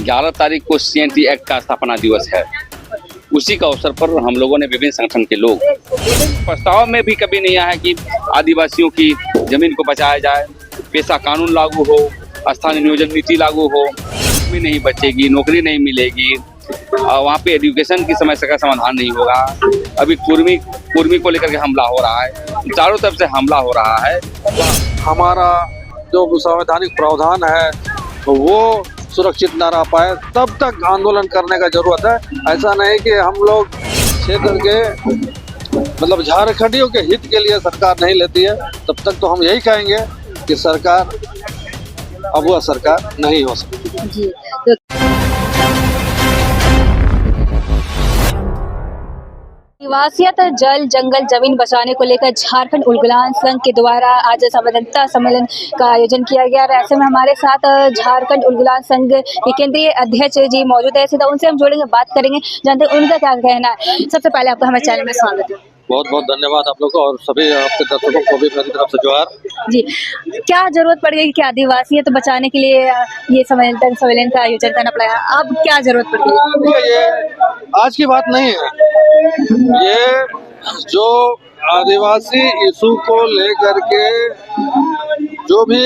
11 तारीख को CNT act का स्थापना दिवस है। उसी का अवसर पर हम लोगों ने विभिन्न संगठन के लोग प्रस्ताव में भी कभी नहीं आया कि आदिवासियों की जमीन को बचाया जाए, पेशा कानून लागू हो, स्थानीय नियोजन नीति लागू हो, भूमि नहीं बचेगी, नौकरी नहीं मिलेगी, वहाँ पे एजुकेशन की समस्या का समाधान नहीं होगा। अभी कुर्मी को लेकर के हमला हो रहा है, चारों तरफ से हमला हो रहा है। हमारा जो संवैधानिक प्रावधान है वो सुरक्षित ना रह पाए तब तक आंदोलन करने का जरूरत है। ऐसा नहीं कि हम लोग क्षेत्र के मतलब झारखंडियों के हित के लिए सरकार नहीं लेती है, तब तक तो हम यही कहेंगे कि सरकार अब वह सरकार नहीं हो सकती जी। आदिवासियत जल जंगल जमीन बचाने को लेकर झारखंड उलगुलान संघ के द्वारा आज संवाददाता सम्मेलन का आयोजन किया गया। ऐसे में हमारे साथ झारखंड उलगुलान संघ के केंद्रीय अध्यक्ष जी मौजूद है, सीधा उनसे हम जोड़ेंगे, बात करेंगे, जानते हैं उनका क्या कहना है। सबसे पहले आपका हमारे चैनल में स्वागत है। बहुत बहुत धन्यवाद आप लोग को और सभी आपके दर्शकों को भी मेरी तरफ से जोहार। जी, क्या जरूरत पड़ गई कि आदिवासियत बचाने के लिए ये सम्मेलन का आयोजन करना पड़ा? अब क्या जरूरत पड़ गई? ये आज की बात नहीं है, ये जो आदिवासी इशू को लेकर के जो भी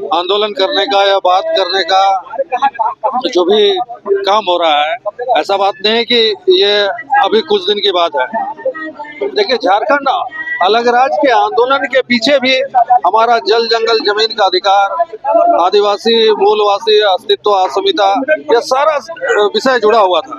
आंदोलन करने का या बात करने का जो भी काम हो रहा है, ऐसा बात नहीं है कि ये अभी कुछ दिन की बात है। देखिए, झारखंड अलग राज्य के आंदोलन के पीछे भी हमारा जल जंगल जमीन का अधिकार, आदिवासी मूलवासी अस्तित्व अस्मिता, ये सारा विषय जुड़ा हुआ था।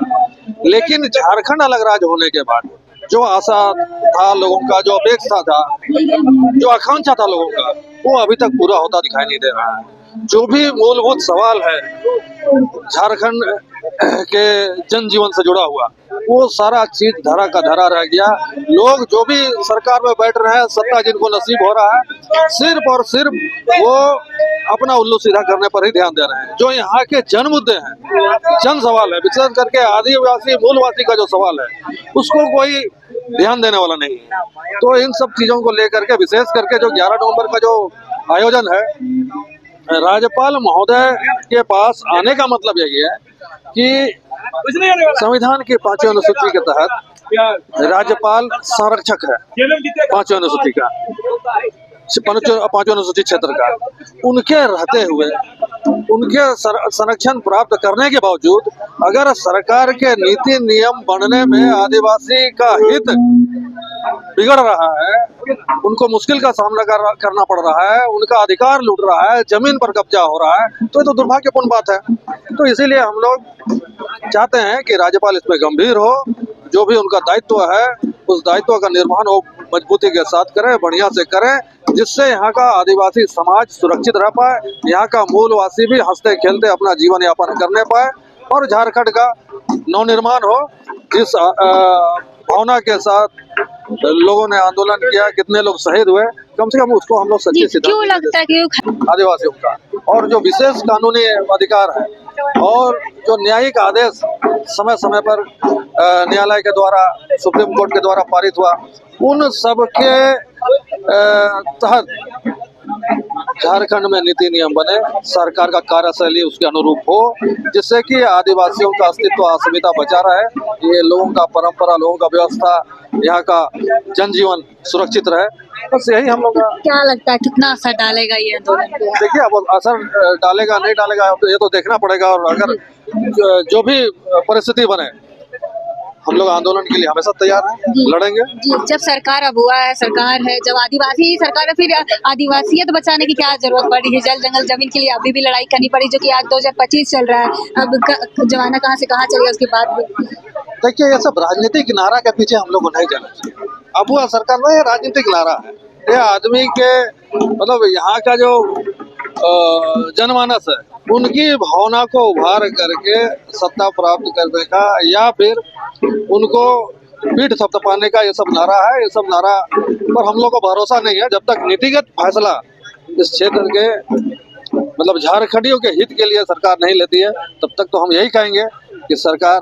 लेकिन झारखंड अलग राज्य होने के बाद जो आशा था लोगों का, जो अपेक्षा था, जो आकांक्षा था लोगों का, वो अभी तक पूरा होता दिखाई नहीं दे रहा है। जो भी मूलभूत सवाल है झारखंड के जनजीवन से जुड़ा हुआ, वो सारा चीज धरा का धरा रह गया। लोग जो भी सरकार में बैठ रहे हैं, सत्ता जिनको नसीब हो रहा है, सिर्फ और सिर्फ वो अपना उल्लू सीधा करने पर ही ध्यान दे रहे हैं। जो यहाँ के जन मुद्दे हैं, जन सवाल है, विशेष करके आदिवासी मूलवासी का जो सवाल है, उसको कोई ध्यान देने वाला नहीं है। तो इन सब चीजों को लेकर के विशेष करके जो 11 नवंबर का जो आयोजन है, राज्यपाल महोदय के पास आने का मतलब यही है कि संविधान की 5वीं अनुसूची के तहत राज्यपाल संरक्षक है 5वीं अनुसूची का, 5वीं अनुसूची क्षेत्र का। उनके रहते हुए उनके संरक्षण प्राप्त करने के बावजूद अगर सरकार के नीति नियम बनने में आदिवासी का हित बिगड़ रहा है, उनको मुश्किल का सामना करना पड़ रहा है, उनका अधिकार लूट रहा है, जमीन पर कब्जा हो रहा है, तो ये तो दुर्भाग्यपूर्ण बात है। तो इसीलिए हम लोग चाहते हैं कि राज्यपाल इसमें गंभीर हो, जो भी उनका दायित्व है उस दायित्व का निर्वहन वो मजबूती के साथ करें, बढ़िया से करें, जिससे यहाँ का आदिवासी समाज सुरक्षित रह पाए, यहाँ का मूलवासी भी हंसते खेलते अपना जीवन यापन करने पाए और झारखंड का नवनिर्माण हो। जिस भावना के साथ लोगों ने आंदोलन किया, कितने लोग शहीद हुए, कम से कम उसको हम लोग सच्ची क्यों लगता है कि आदिवासियों का और जो विशेष कानूनी अधिकार है और जो न्यायिक आदेश समय समय पर न्यायालय के द्वारा, सुप्रीम कोर्ट के द्वारा पारित हुआ, उन सब के तहत झारखंड में नीति नियम बने, सरकार का कार्यशैली उसके अनुरूप हो, जिससे कि आदिवासियों का अस्तित्व अस्मिता बचा रहे, ये लोगों का परंपरा, लोगों का व्यवस्था, यहाँ का जनजीवन सुरक्षित रहे। बस यही हम लोग। क्या लगता है कितना असर डालेगा ये आंदोलन? देखिए, अब असर डालेगा नहीं डालेगा ये तो देखना पड़ेगा, और अगर जो भी परिस्थिति बने हम लोग आंदोलन के लिए हमेशा तैयार हैं, लड़ेंगे। जी, जब सरकार अब हुआ है, सरकार है, जब आदिवासी सरकार है, फिर आदिवासियत बचाने की क्या जरूरत पड़ी है? जल जंगल जमीन के लिए अभी भी लड़ाई करनी पड़ी, जो कि आज 2025 चल रहा है। अब जमाना कहाँ से कहाँ चल गया उसके बाद भी। देखिए, ये सब राजनीतिक नारा के पीछे हम लोग को नहीं जाना चाहिए। अब हुआ सरकार में ये राजनीतिक नारा है, ये आदमी के मतलब यहाँ का जो जनमानस है उनकी भावना को उभार करके सत्ता प्राप्त करने का या फिर उनको पीठ थपथपाने का ये सब नारा है। ये सब नारा पर हम लोग को भरोसा नहीं है। जब तक नीतिगत फैसला इस क्षेत्र के मतलब झारखंडियों के हित के लिए सरकार नहीं लेती है, तब तक तो हम यही कहेंगे कि सरकार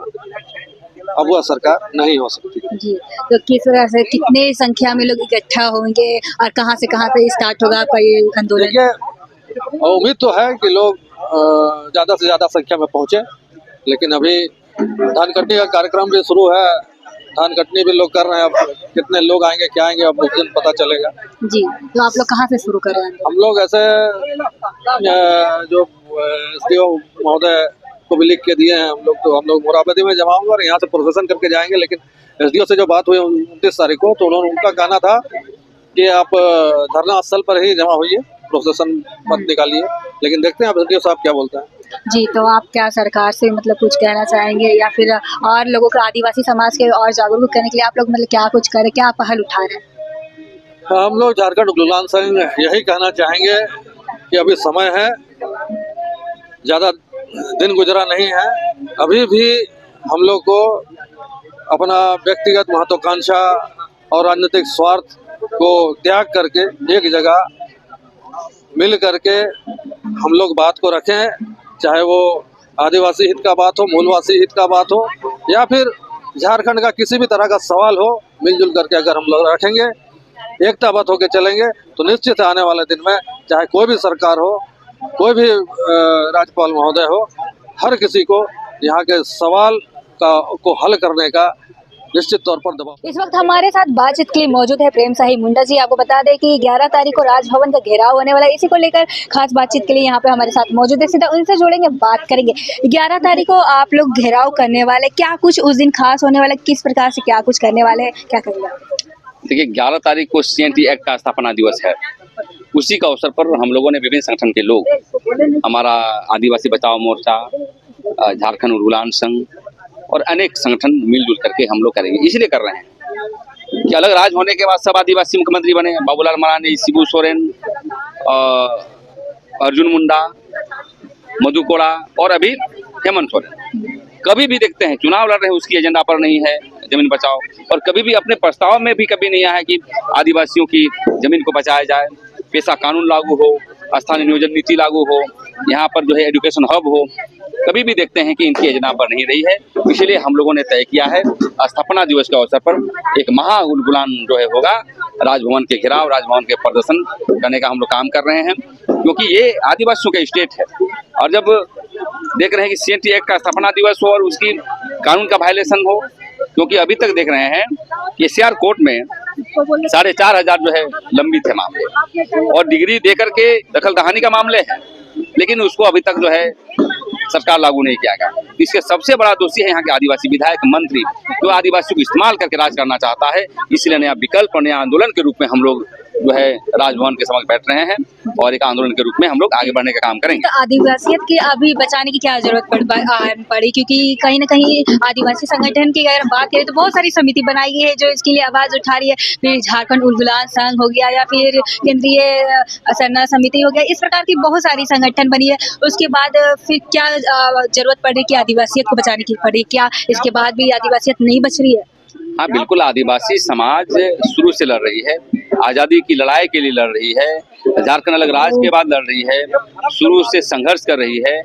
अब वह सरकार नहीं हो सकती। जी, तो किस तरह से कितने संख्या में लोग इकट्ठा होंगे और कहाँ से स्टार्ट होगा आपका ये आंदोलन? देखिए, और उम्मीद तो है कि लोग ज़्यादा से ज़्यादा संख्या में पहुँचे, लेकिन अभी धान कटनी का कार्यक्रम भी शुरू है। धान कटनी भी लोग कर रहे हैं। अब कितने लोग आएंगे क्या आएंगे अब उस दिन पता चलेगा। जी, तो आप लोग कहाँ से शुरू कर रहे हैं? हम लोग ऐसे जो एसडीओ महोदय को भी लिख के दिए हैं हम लोग मोराबादी में जमा होंगे और यहाँ से प्रोसेसन करके जाएंगे। लेकिन एसडीओ से जो बात हुई 29 तारीख को, तो उनका कहना था कि आप धरना स्थल पर ही जमा होइए, प्रोसेसन मत निकालिए। लेकिन देखते हैं अब एसडीओ साहब क्या बोलते हैं। जी, तो आप क्या सरकार से मतलब कुछ कहना चाहेंगे या फिर और लोगों को, आदिवासी समाज के और जागरूक करने के लिए आप लोग मतलब क्या कुछ करें, क्या पहल उठा रहे हैं? हम लोग झारखंड उलगुलान संघ यही कहना चाहेंगे कि अभी समय है, ज़्यादा दिन गुजरा नहीं है। अभी भी हम लोग को अपना व्यक्तिगत महत्वाकांक्षा और राजनीतिक स्वार्थ को त्याग करके एक जगह मिल करके हम लोग बात को रखें, चाहे वो आदिवासी हित का बात हो, मूलवासी हित का बात हो, या फिर झारखंड का किसी भी तरह का सवाल हो, मिलजुल करके अगर हम लोग रखेंगे, एकताबद्ध होकर चलेंगे, तो निश्चित आने वाले दिन में चाहे कोई भी सरकार हो, कोई भी राज्यपाल महोदय हो, हर किसी को यहाँ के सवाल को हल करने का निश्चित तौर पर दबाव। इस वक्त हमारे साथ बातचीत के लिए मौजूद है प्रेम साही मुंडा जी। आपको बता दें कि 11 तारीख को राजभवन का घेराव होने वाला है, इसी को लेकर खास बातचीत के लिए यहाँ पे हमारे साथ मौजूद है। सीधा उनसे जोड़ेंगे, बात करेंगे। 11 तारीख को आप लोग घेराव करने वाले, क्या कुछ उस दिन खास होने वाला, किस प्रकार से क्या कुछ करने वाले हैं, क्या करेंगे? देखिए, 11 तारीख को CNT एक्ट का स्थापना दिवस है। उसी का अवसर पर हम लोगों ने विभिन्न संगठन के लोग, हमारा आदिवासी बचाओ मोर्चा, झारखंड उलगुलान संघ और अनेक संगठन मिलजुल करके हम लोग करेंगे। इसलिए कर रहे हैं कि अलग राज्य होने के बाद सब आदिवासी मुख्यमंत्री बने, बाबूलाल मरांडी, शिबू सोरेन, अर्जुन मुंडा, मधु कोड़ा और अभी हेमंत सोरेन। कभी भी देखते हैं चुनाव लड़ रहे हैं, उसकी एजेंडा पर नहीं है जमीन बचाओ, और कभी भी अपने प्रस्ताव में भी कभी नहीं आया कि आदिवासियों की जमीन को बचाया जाए, पेशा कानून लागू हो, स्थानीय नियोजन नीति लागू हो, यहाँ पर जो है एजुकेशन हब हो। कभी भी देखते हैं कि इनकी एजेंडा पर नहीं रही है। इसलिए हम लोगों ने तय किया है स्थापना दिवस के अवसर पर एक महा उलगुलान जो है होगा, राजभवन के घेराव, राजभवन के प्रदर्शन करने का हम लोग काम कर रहे हैं, क्योंकि ये आदिवासियों का स्टेट है। और जब देख रहे हैं कि CNT एक्ट का स्थापना दिवस हो और उसकी कानून का वायलेशन हो, क्योंकि अभी तक देख रहे हैं कि SCR कोर्ट में 4,500 जो है लंबित है मामले, और डिग्री देकर के दखल दहानी का मामले है, लेकिन उसको अभी तक जो है सरकार लागू नहीं किया गया। इसके सबसे बड़ा दोषी है यहाँ के आदिवासी विधायक मंत्री, जो आदिवासियों को इस्तेमाल करके राज करना चाहता है। इसलिए नया विकल्प और नया आंदोलन के रूप में हम लोग जो है राजभवन के समक्ष बैठ रहे हैं और एक आंदोलन के रूप में हम लोग आगे बढ़ने का काम करेंगे। तो आदिवासियत के अभी बचाने की क्या जरूरत पड़ी, क्योंकि कहीं ना कहीं आदिवासी संगठन की अगर बात करें तो बहुत सारी समिति बनाई गई है जो इसके लिए आवाज उठा रही है। फिर झारखंड उलगुलान संघ हो गया या फिर केंद्रीय सरना समिति हो गया, इस प्रकार की बहुत सारी संगठन बनी है। उसके बाद फिर क्या जरूरत पड़ रही कि आदिवासियत को बचाने की पड़ी, क्या इसके बाद भी आदिवासियत नहीं बच रही है? हाँ बिल्कुल, आदिवासी समाज शुरू से लड़ रही है, आज़ादी की लड़ाई के लिए लड़ रही है, झारखंड अलग राज्य के बाद लड़ रही है, शुरू से संघर्ष कर रही है।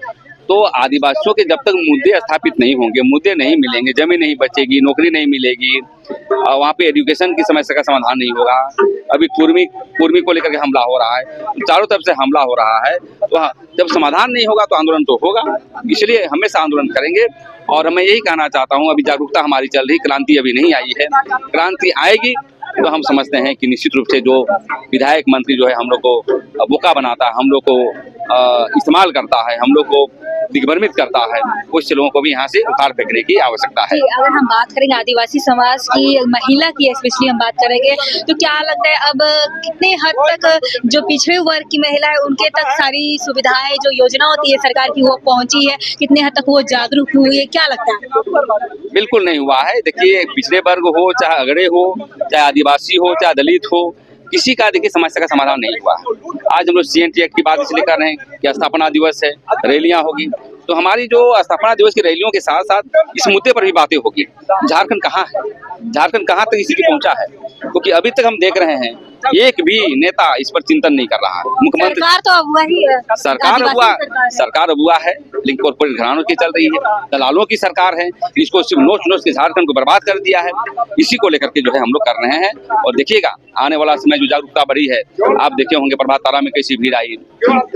तो आदिवासियों के जब तक मुद्दे स्थापित नहीं होंगे, मुद्दे नहीं मिलेंगे, जमीन नहीं बचेगी, नौकरी नहीं मिलेगी, वहाँ पे एजुकेशन की समस्या का समाधान नहीं होगा। अभी कुर्मी को लेकर के हमला हो रहा है, चारों तरफ से हमला हो रहा है, तो जब समाधान नहीं होगा तो आंदोलन तो होगा। इसलिए हमेशा आंदोलन करेंगे। और मैं यही कहना चाहता हूँ, अभी जागरूकता हमारी चल रही, क्रांति अभी नहीं आई है। क्रांति आएगी तो हम समझते हैं कि निश्चित रूप से जो विधायक मंत्री जो है हम लोग को बोका बनाता है, हम लोग को इस्तेमाल करता है, हम लोग को दिग्भ्रमित करता है, कुछ लोगों को भी यहाँ से उतार फेंकने की आवश्यकता है। अगर हम बात करेंगे आदिवासी समाज की, महिला की स्पेशली हम बात करेंगे, तो क्या लगता है अब कितने हद तक जो पिछड़े वर्ग की महिला है उनके तक सारी सुविधाएं, जो योजना होती है सरकार की, वो पहुंची है? कितने हद तक वो जागरूक हुई है, क्या लगता है? बिल्कुल नहीं हुआ है। देखिए, पिछड़े वर्ग हो, चाहे अगड़े हो, चाहे आदिवासी हो, चाहे दलित हो, किसी का देखिए समस्या का समाधान नहीं हुआ। आज हम लोग CNT एक्ट की बात इसलिए कर रहे हैं कि स्थापना दिवस है, रैलियां होगी, तो हमारी जो स्थापना दिवस की रैलियों के साथ साथ इस मुद्दे पर भी बातें होगी। झारखंड कहाँ है, झारखंड कहाँ तक स्थिति पहुंचा है, क्योंकि अभी तक हम देख रहे हैं एक भी नेता इस पर चिंतन नहीं कर रहा है। मुख्यमंत्री सरकार तो अब वही है, सरकार अब हुआ है, लेकिन कॉर्पोरेट घरानों की चल रही है, दलालों की सरकार है, इसको सिर्फ नोच नोच के झारखंड को बर्बाद कर दिया है। इसी को लेकर के जो है हम लोग कर रहे हैं, और देखिएगा आने वाला समय जो जागरूकता बढ़ी है, आप देखे होंगे प्रभात तारा में कैसी भीड़ आई,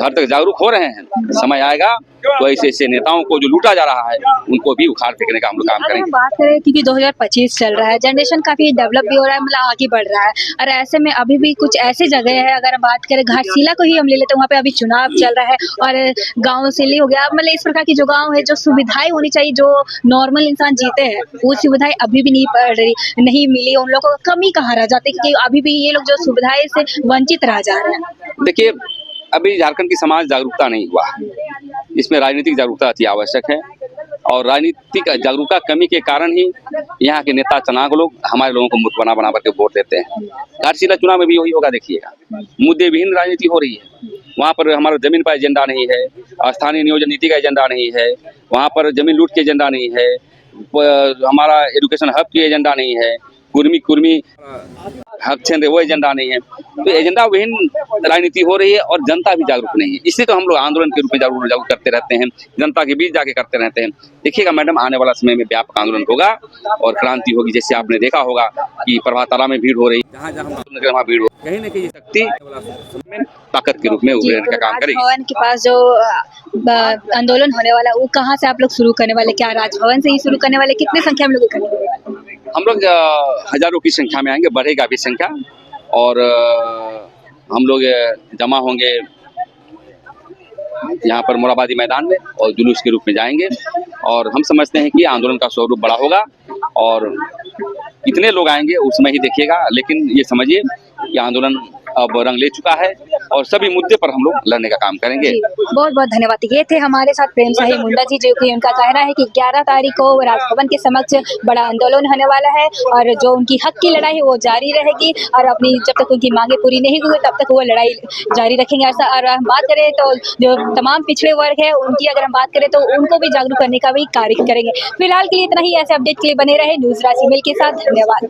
हर तक जागरूक हो रहे हैं। समय आएगा तो ऐसे ऐसे नेताओं को जो लूटा जा रहा है उनको भी उखाड़ फेंकने का हम लोग काम अगर हम करेंगे। बात करें क्योंकि 2025 चल रहा है, जनरेशन काफी डेवलप भी हो रहा है, मतलब आगे बढ़ रहा है, और ऐसे में अभी भी कुछ ऐसे जगह है, अगर हम बात करें घाटशिला को ही हम ले लेते हैं, वहाँ पे अभी चुनाव चल रहा है, और गाँव सिली हो गया, मतलब इस प्रकार की जो गाँव है, जो सुविधाएं होनी चाहिए, जो नॉर्मल इंसान जीते हैं, वो सुविधाएं अभी भी नहीं मिली उन लोगों को। कमी कहाँ रह जाती है, क्योंकि अभी भी ये लोग जो सुविधाएं से वंचित रह जा रहे हैं। देखिए, अभी झारखंड की समाज जागरूकता नहीं हुआ, इसमें राजनीतिक जागरूकता अति आवश्यक है, और राजनीतिक जागरूकता कमी के कारण ही यहाँ के नेता चुनाव लोग हमारे लोगों को मुठ बना करके वोट देते हैं। घाटशिला चुनाव में भी वही होगा, देखिएगा मुद्दे विहीन राजनीति हो रही है। वहाँ पर हमारा जमीन पर एजेंडा नहीं है, स्थानीय नियोजन नीति का एजेंडा नहीं है, वहाँ पर जमीन लूट के एजेंडा नहीं है, हमारा एजुकेशन हब की एजेंडा नहीं है, कुर्मी हक क्षेत्र वो एजेंडा नहीं है। तो एजेंडा विहीन राजनीति हो रही है, और जनता भी जागरूक नहीं है। इसलिए तो हम लोग आंदोलन के रूप में जागरूक करते रहते हैं, जनता के बीच जाके करते रहते हैं। देखिएगा मैडम, आने वाला समय में व्यापक आंदोलन होगा और क्रांति होगी। जैसे आपने देखा होगा कि प्रभात तारा में भीड़ हो रही है, जहाँ वहाँ भीड़ हो, कहीं न कहीं शक्ति ताकत के रूप में उभरने का काम करेगी। राजभवन के पास जो आंदोलन होने वाला है, वो कहाँ से आप लोग शुरू करने वाले? क्या राजभवन से ही शुरू करने वाले? कितने संख्या में लोग इकट्ठे होने वाले? हम लोग हजारों की संख्या में आएंगे, बढ़ेगा भी संख्या, और हम लोग जमा होंगे यहाँ पर मोराबादी मैदान में और जुलूस के रूप में जाएंगे। और हम समझते हैं कि आंदोलन का स्वरूप बड़ा होगा, और कितने लोग आएंगे उसमें ही देखिएगा, लेकिन ये समझिए कि आंदोलन अब रंग ले चुका है, और सभी मुद्दे पर हम लोग लड़ने का काम करेंगे। बहुत बहुत धन्यवाद। ये थे हमारे साथ प्रेम शाही मुंडा जी, जो कि उनका कहना है कि 11 तारीख को राजभवन के समक्ष बड़ा आंदोलन होने वाला है, और जो उनकी हक की लड़ाई है वो जारी रहेगी, और अपनी जब तक उनकी मांगे पूरी नहीं हुई तब तक वो लड़ाई जारी रखेंगे। ऐसा, और हम बात करें तो जो तमाम पिछड़े वर्ग है उनकी अगर हम बात करें तो उनको भी जागरूक करने का भी कार्य करेंगे। फिलहाल के लिए इतना ही। ऐसे अपडेट के लिए बने रहे न्यूज़ राशि मिल के साथ। धन्यवाद।